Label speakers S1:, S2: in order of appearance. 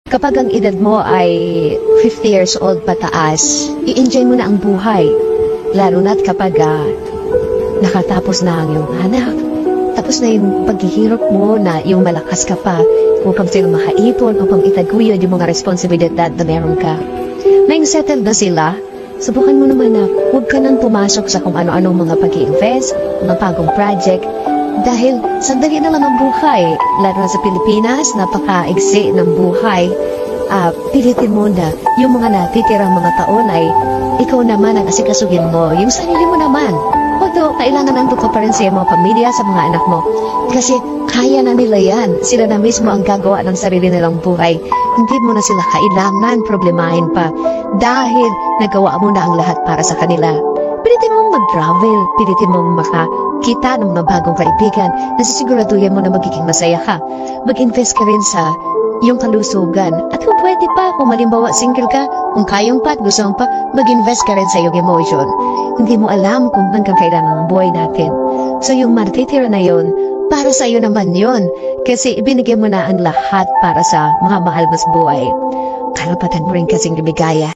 S1: Kapag ang edad mo ay 50 years old pataas, i-enjoy mo na ang buhay. Lalo na't kapag nakatapos na ang iyong anak. Tapos na yung paghihirap mo na yung malakas ka pa upang sila makaipon, upang itaguyod yung mga responsibilidad na meron ka. Ngayong settled na sila, subukan mo naman na huwag ka nang pumasok sa kung ano-anong mga pag-i-invest, mga bagong project, dahil sandali na lang ang buhay. Lalo na sa Pilipinas, napaka-igsi ng buhay. Pilitin mo na yung mga natitirang mga taon ay ikaw naman ang asikasuhin mo, yung sarili mo naman. Although, kailangan nandun ka pa rin sa iyong mga pamilya, sa mga anak mo. Kasi kaya na nila yan. Sila na mismo ang gagawa ng sarili nilang buhay. Hindi mo na sila kailangan problemahin pa dahil nagawa mo na ang lahat para sa kanila. Pilitin mong mag-travel, pilitin mong makakita ng mga bagong kaibigan na sisiguraduhin mo na magiging masaya ka. Mag-invest ka rin sa iyong kalusugan. At kung pwede pa, kung malimbawa single ka, kung kayong pa at gusto mo pa, mag-invest ka rin sa iyong emotion. Hindi mo alam kung hanggang kailan ang buhay natin. So yung matitira na yun, para sa iyo naman yun. Kasi ibinigay mo na ang lahat para sa mga mahal mo sa buhay. Karapatan mo rin kasing lumigaya.